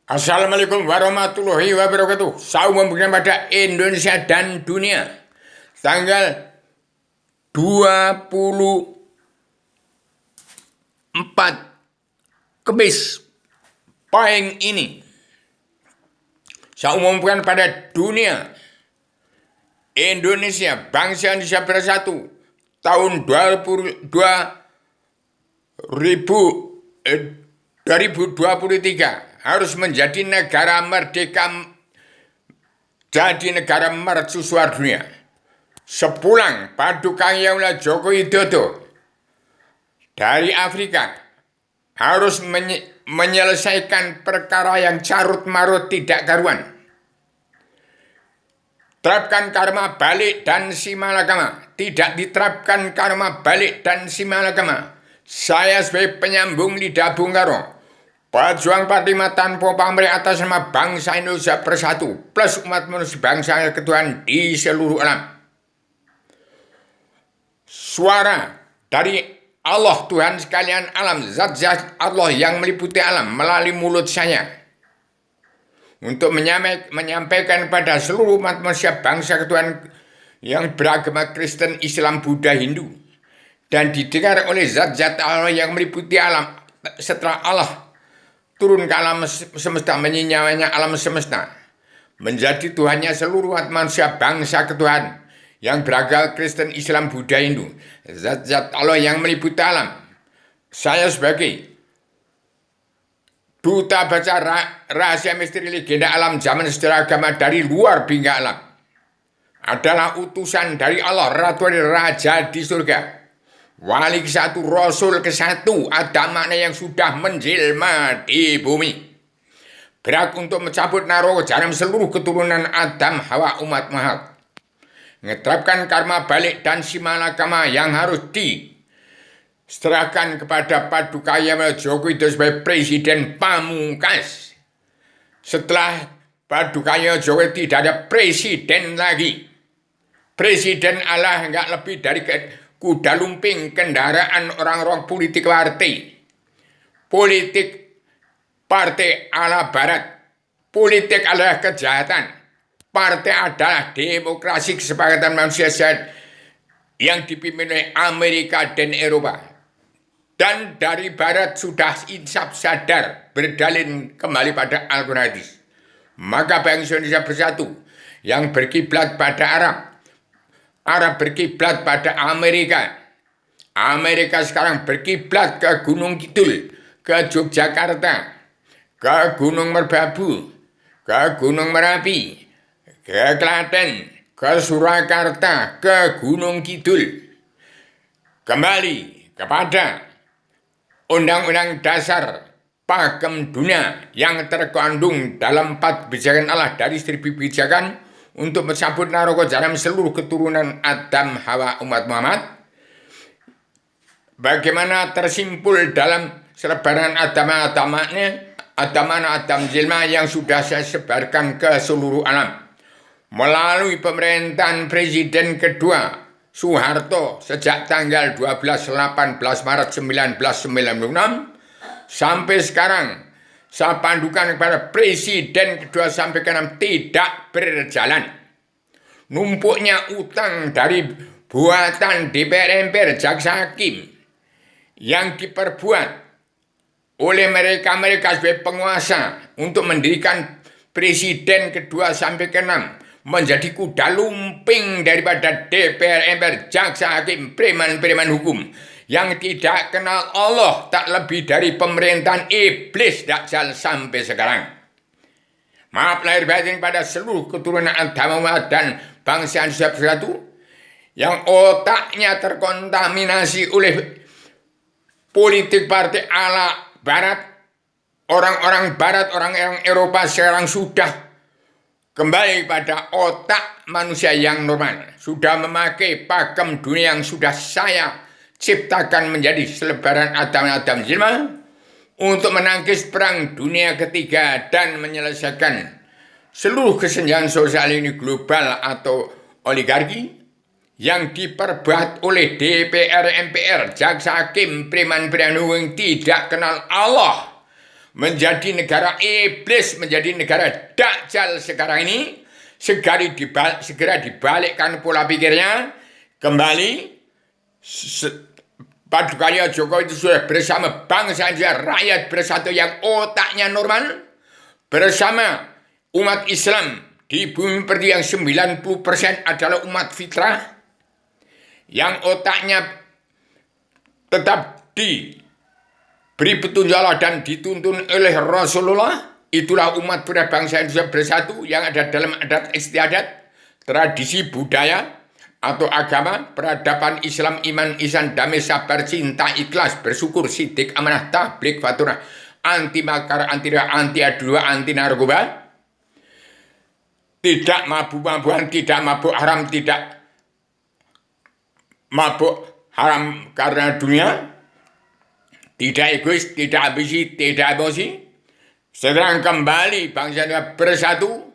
Assalamualaikum warahmatullahi wabarakatuh. Salam membuka pada Indonesia dan dunia. Tanggal 24 Kamis pahing ini. Saya umumkan pada dunia. Indonesia, bangsa Indonesia bersatu. Tahun 2023 harus menjadi negara merdeka, jadi negara mercusuar dunia. Sepulang Paduka Yaula Joko Widodo dari Afrika harus menyelesaikan perkara yang carut marut tidak karuan. Terapkan karma balik dan simalakama. Tidak diterapkan karma balik dan simalakama. Saya sebagai penyambung lidah Bung Karno, pejuang Partima tanpa pamrih atas nama bangsa Indonesia bersatu plus umat manusia bangsa ketuhanan di seluruh alam. Suara dari Allah Tuhan sekalian alam, zat-zat Allah yang meliputi alam melalui mulut saya untuk menyampaikan pada seluruh umat manusia bangsa ketuhanan yang beragama Kristen, Islam, Buddha, Hindu, dan didengar oleh zat-zat Allah yang meliputi alam setelah Allah turun ke alam semesta, menyinyawannya alam semesta, menjadi Tuhannya seluruh umat manusia bangsa ketuhanan yang beragama Kristen, Islam, Buddha, Hindu, zat-zat Allah yang meliputi alam. Saya sebagai duta baca rahasia misteri legenda alam zaman sejarah agama dari luar bingkai alam, adalah utusan dari Allah, Ratu Raja di surga, wali ke-1, Rasul ke-1, ada makna yang sudah menjelma di bumi, berhak untuk mencabut naruh jarum seluruh keturunan Adam, Hawa, umat Muhammad, menerapkan karma balik dan simalakama yang harus diserahkan kepada Paduka Yaula Joko Widodo sebagai Presiden pamungkas. Setelah Paduka Yaula Joko Widodo tidak ada presiden lagi. Presiden Allah enggak lebih dari kuda lumping kendaraan orang-orang politik partai. Politik partai ala barat. Politik adalah kejahatan. Partai adalah demokrasi kesepakatan manusia sehat yang dipimpin oleh Amerika dan Eropa. Dan dari barat sudah insaf sadar berdalin kembali pada Al-Quran hadis. Maka bangsa Indonesia bersatu yang berkiblat pada Arab. Arab berkiblat pada Amerika. Amerika sekarang berkiblat ke Gunung Kidul, ke Yogyakarta, ke Gunung Merbabu, ke Gunung Merapi, ke Klaten, ke Surakarta, ke Gunung Kidul. Kembali kepada Undang-Undang Dasar Pakem Dunia yang terkandung dalam 4 kebijakan Allah dari 1000 kebijakan untuk mencabut narogo jarum seluruh keturunan Adam, Hawa, umat Muhammad. Bagaimana tersimpul dalam selebaran agama-agamanya, Adam Jilma yang sudah saya sebarkan ke seluruh alam. Melalui pemerintahan Presiden kedua Soeharto sejak tanggal 12-18 Maret 1996 sampai sekarang, saya pandukan kepada Presiden kedua sampai ke-6 tidak berjalan. Numpuknya utang dari buatan DPR MPR, Jaksa Hakim yang diperbuat oleh mereka sebagai penguasa untuk mendirikan Presiden kedua sampai ke-6 menjadi kuda lumping daripada DPR MPR, Jaksa Hakim, preman-preman hukum yang tidak kenal Allah, tak lebih dari pemerintahan iblis Dajjal sampai sekarang. Maaf lahir batin pada seluruh keturunan Adam dan bangsa Indonesia bersatu yang otaknya terkontaminasi oleh politik partai ala barat. Orang-orang barat, orang-orang Eropa sekarang sudah kembali pada otak manusia yang normal. Sudah memakai pakem dunia yang sudah saya ciptakan menjadi selebaran Adam Jilma untuk menangkis perang dunia ketiga dan menyelesaikan seluruh kesenjangan sosial ini global atau oligarki yang diperbuat oleh DPR MPR, Jaksa Hakim, preman-preman yang tidak kenal Allah. menjadi negara iblis, menjadi negara Dajjal sekarang ini, segera dibalikkan pola pikirnya, kembali Padukaya Jokowi itu sudah bersama bangsa Indonesia, rakyat bersatu yang otaknya normal, bersama umat Islam di bumi pertiwi yang 90% adalah umat fitrah, yang otaknya tetap diberi petunjuk Allah dan dituntun oleh Rasulullah. Itulah umat bangsa Indonesia bersatu yang ada dalam adat istiadat, tradisi budaya, atau agama, peradaban Islam, iman, ihsan, damai, sabar, cinta, ikhlas, bersyukur, sidik, amanah, tabligh, faturah, anti makar, anti riya, anti adu, anti narkoba, tidak mabuk-mabukan, tidak mabuk haram, tidak mabuk haram karena dunia, tidak egois, tidak ambisi, tidak emosi, sedang kembali bangsa Indonesia bersatu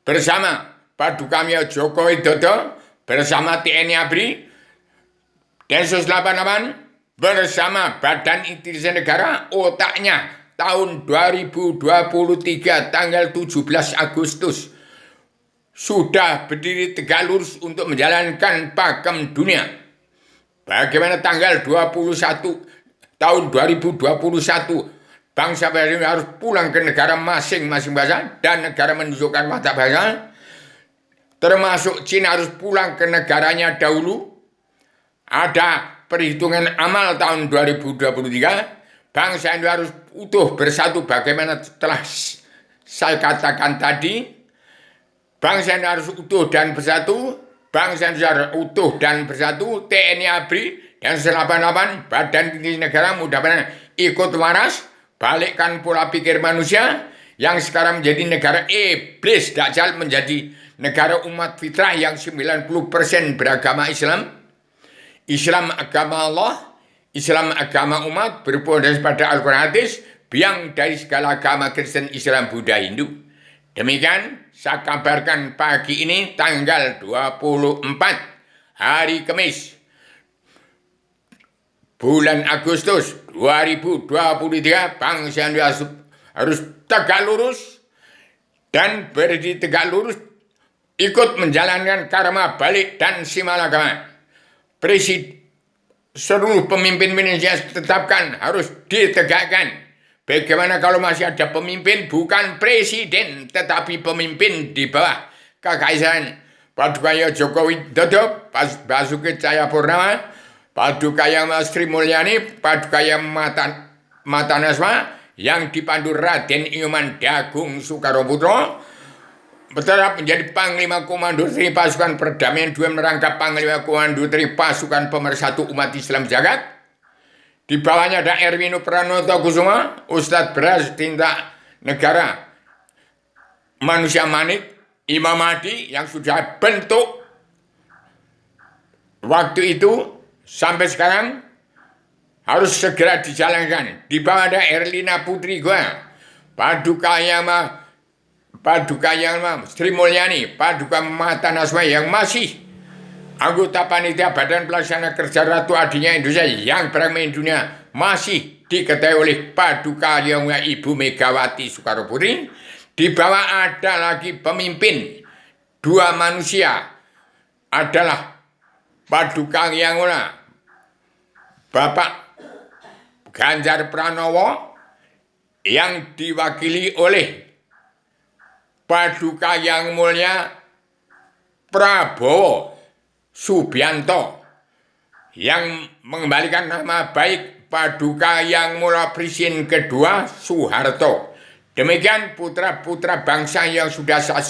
bersama Padukaya Joko Widodo, bersama TNI ABRI, Densus 88, bersama Badan Intelijen Negara, otaknya tahun 2023 tanggal 17 Agustus sudah berdiri tegak lurus untuk menjalankan pakem dunia. Bagaimana tanggal 21 tahun 2021 bangsa Indonesia harus pulang ke negara masing-masing bangsa dan negara menunjukkan mata bangsa. Termasuk Cina harus pulang ke negaranya dahulu. Ada perhitungan amal tahun 2023. Bangsa Indonesia harus utuh bersatu bagaimana telah saya katakan tadi. Bangsa Indonesia harus utuh dan bersatu. Bangsa Indonesia harus utuh dan bersatu. TNI ABRI dan 88 Badan Intelijen Negara mudah-mudahan ikut waras. Balikkan pola pikir manusia yang sekarang menjadi negara iblis Dajjal, menjadi negara umat fitrah yang 90% beragama Islam. Islam agama Allah, Islam agama umat, berpondasi pada Al-Quran hadis, biang dari segala agama Kristen, Islam, Buddha, Hindu. Demikian saya kabarkan pagi ini tanggal 24 hari Kamis bulan Agustus 2023, bangsa Indonesia harus tegak lurus dan berdiri tegak lurus, ikut menjalankan karma balik dan simalakama. Seluruh pemimpin Indonesia tetapkan harus ditegakkan. Bagaimana kalau masih ada pemimpin bukan presiden tetapi pemimpin di bawah kekaisaran Padukaya Joko Widodo, Basuki Cahayapurnama, Padukaya Sri Mulyani, Padukaya Matanasma yang dipandu Raden Iyoman Dagung Soekarnoputro, berterap menjadi Panglima Komando Tri Pasukan Perdamaian 2, merangkap Panglima Komando Tri Pasukan Pemersatu Umat Islam Jagat. Di bawahnya ada Erwino Pranoto Kusuma, Ustadz Beras Tinta Negara, Manusia Manik, Imam Mahdi yang sudah bentuk waktu itu sampai sekarang harus segera dijalankan. Di bawah ada Erlina Putri Gua, Padukaya Sri Mulyani, Paduka Matanasma yang masih anggota panitia Badan Pelaksana Kerja Ratu Adinya Indonesia yang beragama dunia, masih diketahui oleh Paduka yang Ibu Megawati Soekarnoputri. Di bawah ada lagi pemimpin dua manusia, adalah Paduka yang Bapak Ganjar Pranowo yang diwakili oleh Paduka yang mulia Prabowo Subianto yang mengembalikan nama baik Paduka yang mulia Presiden kedua Soeharto. Demikian putra-putra bangsa yang sudah saya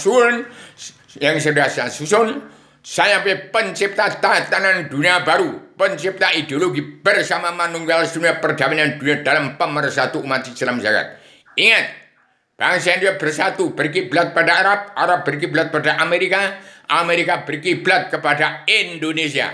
susun, saya pencipta tatanan dunia baru, pencipta ideologi bersama manunggal dunia perdamaian dunia dalam pemersatu umat Islam Jagat. Ingat, bangsa Indonesia bersatu, berkiblat pada Arab, Arab berkiblat pada Amerika, Amerika berkiblat kepada Indonesia.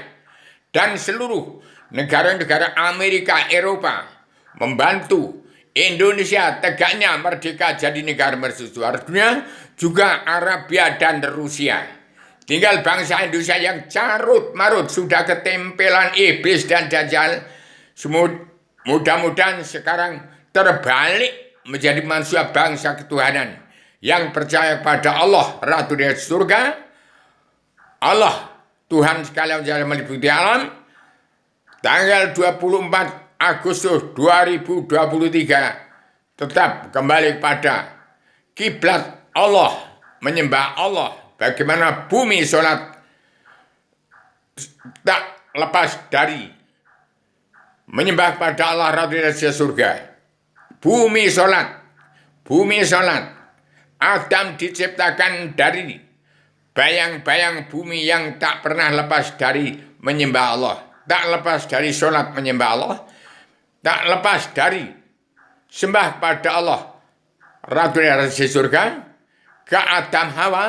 Dan seluruh negara-negara Amerika, Eropa membantu Indonesia tegaknya merdeka jadi negara mercusuar dunia, juga Arabia dan Rusia. Tinggal bangsa Indonesia yang carut marut sudah ketempelan iblis dan dajjal. Mudah-mudahan sekarang terbalik menjadi manusia bangsa ketuhanan yang percaya pada Allah, Ratu dari surga, Allah, Tuhan sekalian yang meliputi alam, tanggal 24 Agustus 2023 tetap kembali kepada kiblat Allah, menyembah Allah. Bagaimana bumi sholat tak lepas dari menyembah pada Allah, Ratu dari surga. Bumi sholat. Adam diciptakan dari bayang-bayang bumi yang tak pernah lepas dari menyembah Allah. Tak lepas dari sholat menyembah Allah. Tak lepas dari sembah pada Allah, Ratu dari surga. Ke Adam Hawa.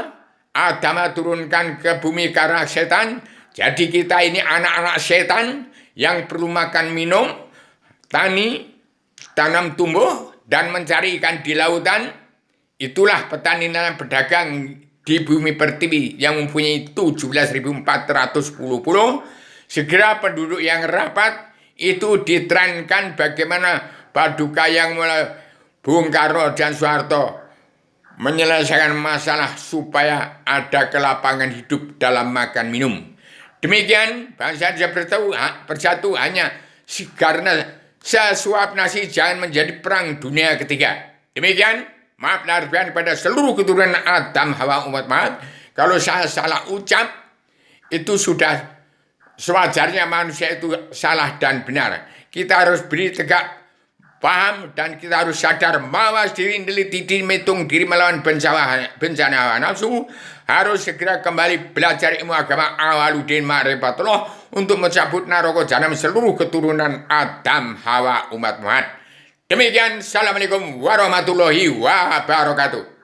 Adam turunkan ke bumi karena setan. Jadi kita ini anak-anak setan yang perlu makan minum, tanam tumbuh, dan mencari ikan di lautan. Itulah petani dan pedagang di bumi pertiwi yang mempunyai 17.410 pulau. Segera penduduk yang rapat itu ditrenkan bagaimana Paduka yang mulai Bung Karno dan Soeharto menyelesaikan masalah supaya ada kelapangan hidup dalam makan minum. Demikian bangsa Indonesia bersatu hanya karena sesuap nasi jangan menjadi perang dunia ketiga. Demikian, maaf lahir batin kepada seluruh keturunan Adam Hawa umat Muhammad. Kalau saya salah ucap, itu sudah sewajarnya manusia itu salah dan benar. Kita harus beri tegak paham dan kita harus sadar mawas diri, teliti diri, menghitung diri melawan bencana hawa nafsu. Harus segera kembali belajar ilmu agama Awaluddin Ma'rifatullah untuk mencabut naraka jahanam seluruh keturunan Adam Hawa umat Muhammad. Demikian, Assalamualaikum warahmatullahi wabarakatuh.